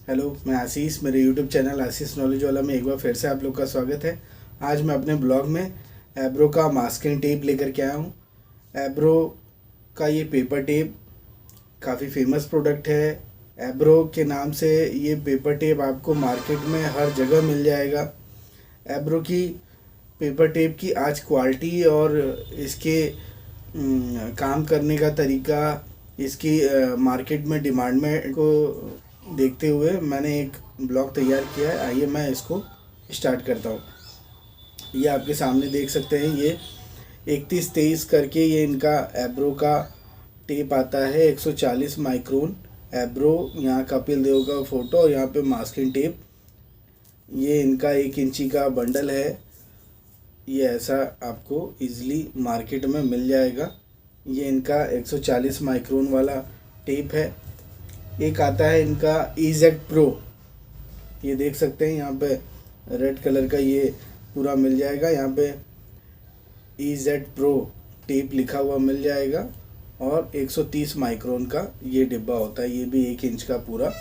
Hello, मैं आशीष। मेरे YouTube channel आशीष knowledge वाला में एक बार फिर से आप लोग का स्वागत है। आज मैं अपने ब्लॉग में एब्रो का मास्किंग टेप लेकर के आया हूँ। एब्रो का ये पेपर टेप काफ़ी फेमस प्रोडक्ट है। एब्रो के नाम से ये पेपर टेप आपको मार्केट में हर जगह मिल जाएगा। एब्रो की पेपर टेप की आज क्वालिटी और इसके काम करने का तरीका, इसकी मार्केट में डिमांड में को देखते हुए मैंने एक ब्लॉग तैयार किया है। आइए मैं इसको स्टार्ट करता हूँ। ये आपके सामने देख सकते हैं, ये 3123 करके ये इनका एब्रो का टेप आता है। 140 माइक्रोन एब्रो, यहाँ कपिल देव का फ़ोटो और यहाँ पे मास्किंग टेप। ये इनका 1 इंची का बंडल है। ये ऐसा आपको इजीली मार्केट में मिल जाएगा। ये इनका 140 माइक्रोन वाला टेप है। एक आता है इनका EZ Pro, ये देख सकते हैं यहाँ पे रेड कलर का ये पूरा मिल जाएगा। यहाँ पे EZ Pro टेप लिखा हुआ मिल जाएगा और 130 माइक्रोन का ये डिब्बा होता है। ये भी 1 इंच का पूरा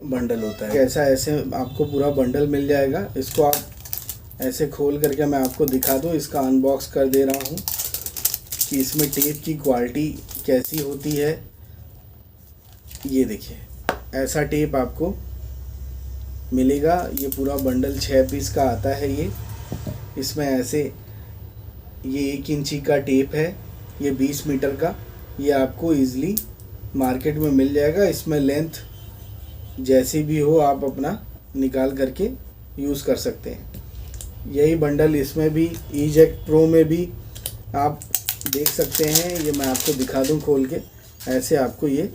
बंडल होता है। कैसा ऐसे आपको पूरा बंडल मिल जाएगा। इसको आप ऐसे खोल करके मैं आपको दिखा दूँ, इसका अनबॉक्स कर दे रहा हूँ कि इसमें टेप की क्वालिटी कैसी होती है। ये देखिए, ऐसा टेप आपको मिलेगा। ये पूरा बंडल 6 पीस का आता है। ये इसमें ऐसे ये 1 इंची का टेप है, ये 20 मीटर का। ये आपको इजीली मार्केट में मिल जाएगा। इसमें लेंथ जैसी भी हो आप अपना निकाल करके यूज़ कर सकते हैं। यही बंडल इसमें भी EZ Pro में भी आप देख सकते हैं। ये मैं आपको दिखा दूं खोल के, ऐसे आपको ये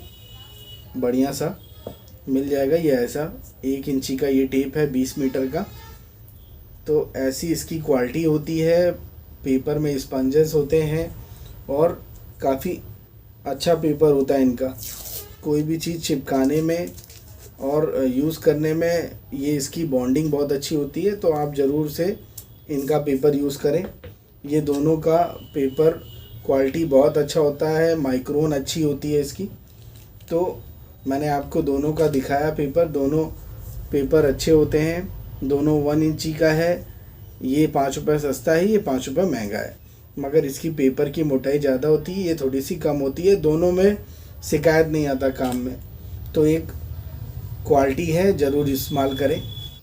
बढ़िया सा मिल जाएगा। ये ऐसा 1 इंची का ये टेप है 20 मीटर का। तो ऐसी इसकी क्वालिटी होती है। पेपर में स्पंजेस होते हैं और काफ़ी अच्छा पेपर होता है इनका। कोई भी चीज़ चिपकाने में और यूज़ करने में ये इसकी बॉन्डिंग बहुत अच्छी होती है। तो आप ज़रूर से इनका पेपर यूज़ करें। ये दोनों का पेपर क्वालिटी बहुत अच्छा होता है, माइक्रोन अच्छी होती है इसकी। तो मैंने आपको दोनों का दिखाया पेपर। दोनों पेपर अच्छे होते हैं। दोनों 1 इंची का है। ये 5 रुपये सस्ता है, ये 5 रुपये महंगा है, मगर इसकी पेपर की मोटाई ज़्यादा होती है, ये थोड़ी सी कम होती है। दोनों में शिकायत नहीं आता काम में। तो एक क्वालिटी है, ज़रूर इस्तेमाल करें।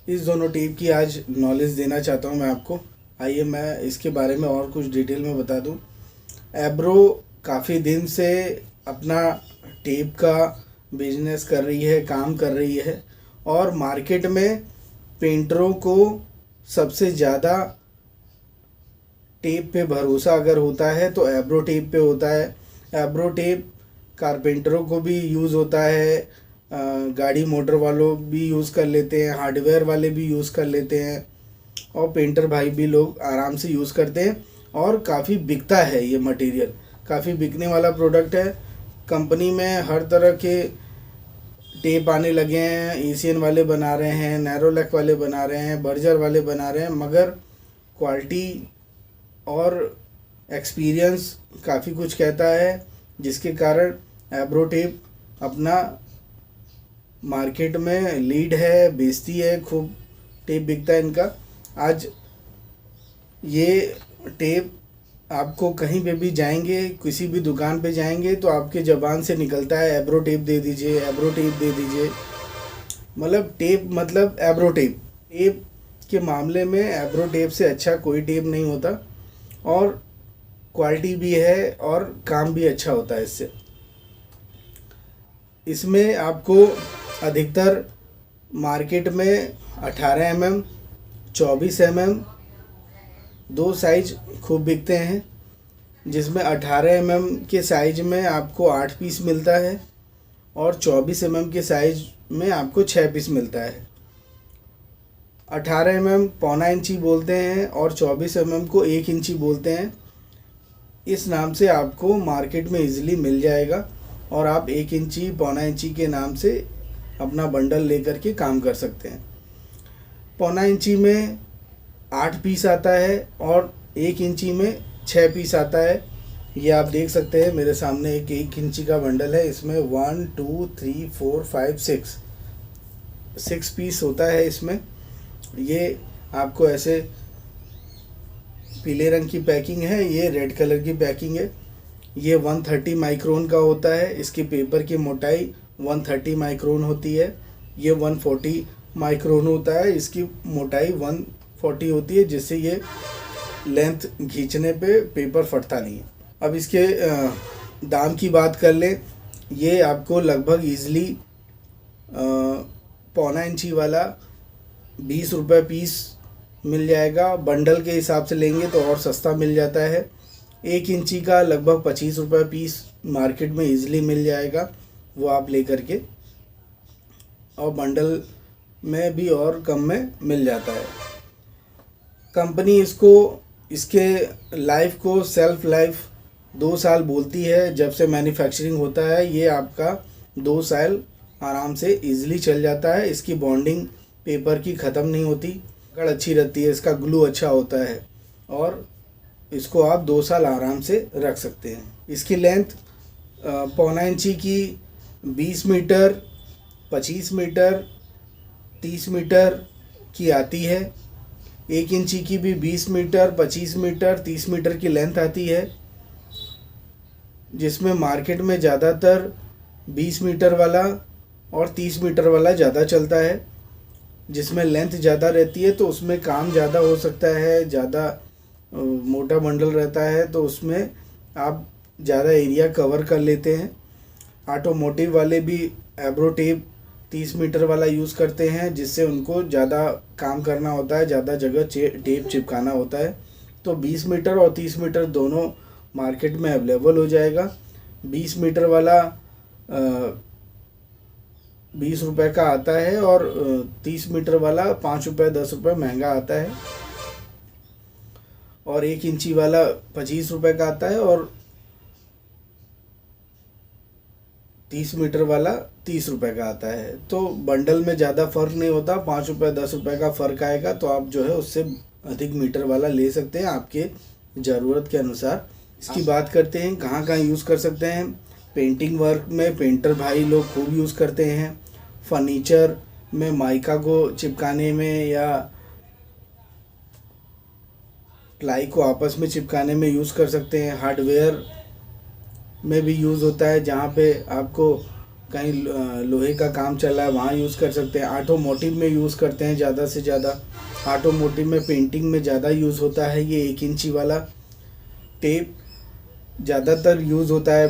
इस दोनों टेप की आज नॉलेज देना चाहता हूँ मैं आपको। आइए मैं इसके बारे में और कुछ डिटेल में बता दूँ। एब्रो काफ़ी दिन से अपना टेप का बिजनेस कर रही है, काम कर रही है। और मार्केट में पेंटरों को सबसे ज़्यादा टेप पे भरोसा अगर होता है तो एब्रो टेप पे होता है। एब्रो टेप कारपेंटरों को भी यूज़ होता है, गाड़ी मोटर वालों भी यूज़ कर लेते हैं, हार्डवेयर वाले भी यूज़ कर लेते हैं और पेंटर भाई भी लोग आराम से यूज़ करते हैं। और काफ़ी बिकता है ये मटेरियल, काफ़ी बिकने वाला प्रोडक्ट है। कंपनी में हर तरह के टेप आने लगे हैं। एशियन वाले बना रहे हैं, नैरोलैक वाले बना रहे हैं, बर्जर वाले बना रहे हैं, मगर क्वालिटी और एक्सपीरियंस काफ़ी कुछ कहता है, जिसके कारण एब्रो टेप अपना मार्केट में लीड है, बेचती है, खूब टेप बिकता है इनका। आज ये टेप आपको कहीं पे भी जाएंगे, किसी भी दुकान पे जाएंगे तो आपके ज़बान से निकलता है एब्रो टेप दे दीजिए, एब्रो टेप दे दीजिए। मतलब टेप मतलब एब्रो टेप। टेप के मामले में एब्रो टेप से अच्छा कोई टेप नहीं होता और क्वालिटी भी है और काम भी अच्छा होता है इससे। इसमें आपको अधिकतर मार्केट में 18 mm, 24 mm दो साइज खूब बिकते हैं, जिसमें 18 mm के साइज में आपको 8 पीस मिलता है और 24 mm के साइज में आपको 6 पीस मिलता है। 18 mm पौना इंची बोलते हैं और 24 mm को 1 इंची बोलते हैं। इस नाम से आपको मार्केट में इजीली मिल जाएगा और आप 1 इंची पौना इंची के नाम से अपना बंडल लेकर के काम कर सकते हैं। पौना इंची में 8 पीस आता है और 1 इंची में 6 पीस आता है। ये आप देख सकते हैं मेरे सामने एक 1 इंची का बंडल है। इसमें 1 2 3 4 5 6 6 पीस होता है इसमें। ये आपको ऐसे पीले रंग की पैकिंग है, ये रेड कलर की पैकिंग है। ये 130 माइक्रोन का होता है। इसकी पेपर की मोटाई 130 माइक्रोन होती है। ये 140 माइक्रोन होता है, इसकी मोटाई 140 होती है, जिससे ये लेंथ खींचने पे पेपर फटता नहीं है। अब इसके दाम की बात कर लें, ये आपको लगभग ईज़िली 1.25 इंची वाला 20 रुपये पीस मिल जाएगा। बंडल के हिसाब से लेंगे तो और सस्ता मिल जाता है। 1 इंची का लगभग 25 रुपये पीस मार्केट में ईज़िली मिल जाएगा, वो आप ले करके, और बंडल में भी और कम में मिल जाता है। कंपनी इसके लाइफ को सेल्फ लाइफ 2 साल बोलती है। जब से मैन्युफैक्चरिंग होता है ये आपका 2 साल आराम से ईज़िली चल जाता है। इसकी बॉन्डिंग पेपर की ख़त्म नहीं होती, पकड़ अच्छी रहती है, इसका ग्लू अच्छा होता है, और इसको आप 2 साल आराम से रख सकते हैं। इसकी लेंथ 1.25 इंची की 20 मीटर, 25 मीटर, 30 मीटर की आती है। 1 इंची की भी 20 मीटर, 25 मीटर, 30 मीटर की लेंथ आती है, जिसमें मार्केट में ज़्यादातर 20 मीटर वाला और 30 मीटर वाला ज़्यादा चलता है। जिसमें लेंथ ज़्यादा रहती है तो उसमें काम ज़्यादा हो सकता है, ज़्यादा मोटा बंडल रहता है तो उसमें आप ज़्यादा एरिया कवर कर लेते हैं। ऑटोमोटिव वाले भी एब्रो टेप 30 मीटर वाला यूज़ करते हैं, जिससे उनको ज़्यादा काम करना होता है, ज़्यादा जगह टेप चिपकाना होता है। तो 20 मीटर और 30 मीटर दोनों मार्केट में अवेलेबल हो जाएगा। 20 मीटर वाला 20 रुपये का आता है और 30 मीटर वाला 5 रुपये 10 रुपये महंगा आता है, और 1 इंची वाला 25 रुपये का आता है, और 30 मीटर वाला 30 रुपये का आता है। तो बंडल में ज़्यादा फ़र्क नहीं होता, 5 रुपये 10 रुपये का फ़र्क आएगा, तो आप जो है उससे अधिक मीटर वाला ले सकते हैं आपके ज़रूरत के अनुसार। इसकी बात करते हैं कहाँ कहाँ यूज़ कर सकते हैं। पेंटिंग वर्क में पेंटर भाई लोग खूब यूज़ करते हैं। फर्नीचर में माइका को चिपकाने में या प्लाई को आपस में चिपकाने में यूज़ कर सकते हैं। हार्डवेयर में भी यूज़ होता है, जहाँ पे आपको कहीं लोहे का काम चल रहा है वहाँ यूज़ कर सकते हैं। ऑटोमोटिव में यूज़ करते हैं ज़्यादा से ज़्यादा। ऑटोमोटिव में पेंटिंग में ज़्यादा यूज़ होता है। ये 1 इंची वाला टेप ज़्यादातर यूज़ होता है।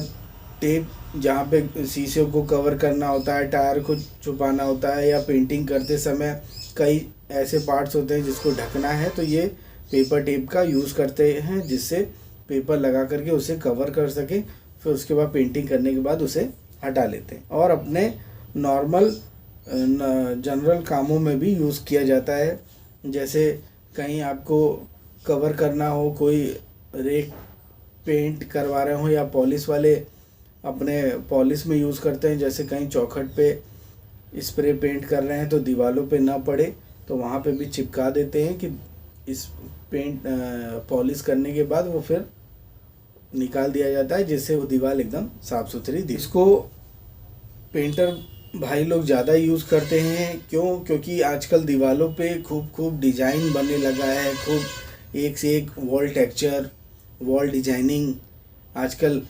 टेप जहाँ पे शीशे को कवर करना होता है, टायर को छुपाना होता है, या पेंटिंग करते समय कई ऐसे पार्ट्स होते हैं जिसको ढकना है, तो ये पेपर टेप का यूज़ करते हैं, जिससे पेपर लगा करके उसे कवर कर सके। फिर उसके बाद पेंटिंग करने के बाद उसे हटा लेते हैं, और अपने नॉर्मल जनरल कामों में भी यूज़ किया जाता है। जैसे कहीं आपको कवर करना हो, कोई रेक पेंट करवा रहे हो, या पॉलिश वाले अपने पॉलिश में यूज़ करते हैं। जैसे कहीं चौखट पे स्प्रे पेंट कर रहे हैं तो दीवारों पे ना पड़े, तो वहाँ पे भी चिपका देते हैं कि इस पेंट पॉलिश करने के बाद वो फिर निकाल दिया जाता है, जिससे वो दीवार एकदम साफ़ सुथरी दिखे। इसको पेंटर भाई लोग ज़्यादा यूज़ करते हैं। क्योंकि आजकल दीवारों पे खूब डिज़ाइन बनने लगा है, खूब एक से एक वॉल टेक्सचर, वॉल डिजाइनिंग। आजकल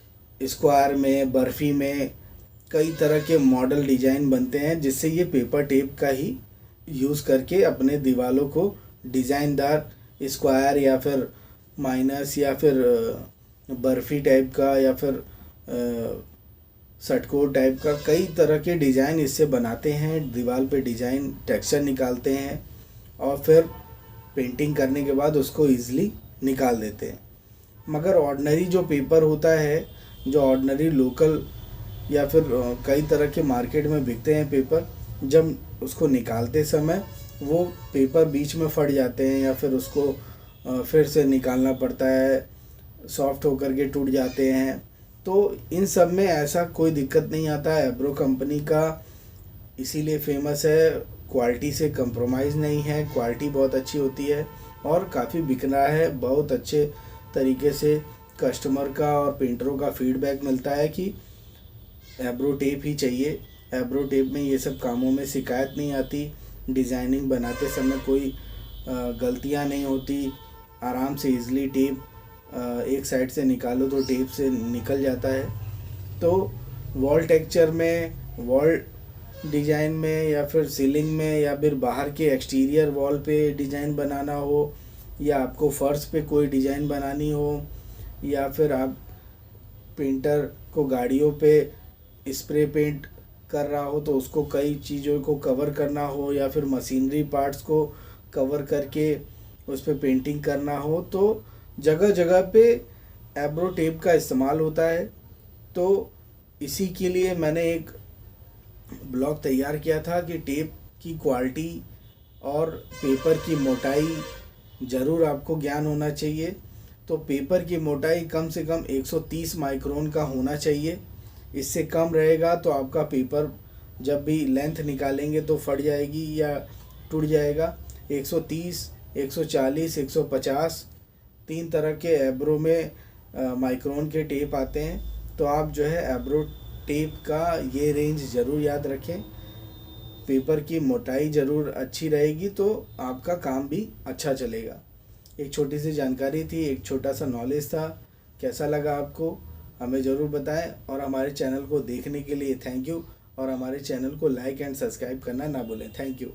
स्क्वायर में, बर्फ़ी में कई तरह के मॉडल डिज़ाइन बनते हैं, जिससे ये पेपर टेप का ही यूज़ करके अपने दीवारों को डिज़ाइनदार स्क्वायर या फिर माइनस या फिर बर्फ़ी टाइप का या फिर षटकोर टाइप का कई तरह के डिज़ाइन इससे बनाते हैं। दीवार पे डिज़ाइन टेक्सचर निकालते हैं और फिर पेंटिंग करने के बाद उसको ईज़िली निकाल देते हैं। मगर ऑर्डिनरी जो पेपर होता है, जो ऑर्डिनरी लोकल या फिर कई तरह के मार्केट में बिकते हैं पेपर, जब उसको निकालते समय वो पेपर बीच में फट जाते हैं या फिर उसको फिर से निकालना पड़ता है, सॉफ्ट होकर के टूट जाते हैं। तो इन सब में ऐसा कोई दिक्कत नहीं आता है। एब्रो कंपनी का इसीलिए फेमस है, क्वालिटी से कंप्रोमाइज़ नहीं है, क्वालिटी बहुत अच्छी होती है और काफ़ी बिक रहा है। बहुत अच्छे तरीके से कस्टमर का और पेंटरों का फीडबैक मिलता है कि एब्रो टेप ही चाहिए, एब्रो टेप में ये सब कामों में शिकायत नहीं आती। डिज़ाइनिंग बनाते समय कोई गलतियां नहीं होती। आराम से इजली टेप एक साइड से निकालो तो टेप से निकल जाता है। तो वॉल टेक्सचर में, वॉल डिज़ाइन में, या फिर सीलिंग में, या फिर बाहर के एक्सटीरियर वॉल पे डिज़ाइन बनाना हो, या आपको फर्श पे कोई डिज़ाइन बनानी हो, या फिर आप पेंटर को गाड़ियों पे स्प्रे पेंट कर रहा हो तो उसको कई चीज़ों को कवर करना हो, या फिर मशीनरी पार्ट्स को कवर करके उस पर पेंटिंग करना हो, तो जगह जगह पे एब्रो टेप का इस्तेमाल होता है। तो इसी के लिए मैंने एक ब्लॉग तैयार किया था कि टेप की क्वालिटी और पेपर की मोटाई ज़रूर आपको ज्ञान होना चाहिए। तो पेपर की मोटाई कम से कम 130 माइक्रोन का होना चाहिए। इससे कम रहेगा तो आपका पेपर जब भी लेंथ निकालेंगे तो फट जाएगी या टूट जाएगा। 130, 140, 150 तीन तरह के एब्रो में माइक्रोन के टेप आते हैं। तो आप जो है एब्रो टेप का ये रेंज ज़रूर याद रखें। पेपर की मोटाई ज़रूर अच्छी रहेगी तो आपका काम भी अच्छा चलेगा। एक छोटी सी जानकारी थी, एक छोटा सा नॉलेज था। कैसा लगा आपको हमें ज़रूर बताएं, और हमारे चैनल को देखने के लिए थैंक यू, और हमारे चैनल को लाइक एंड सब्सक्राइब करना ना भूलें। Thank you.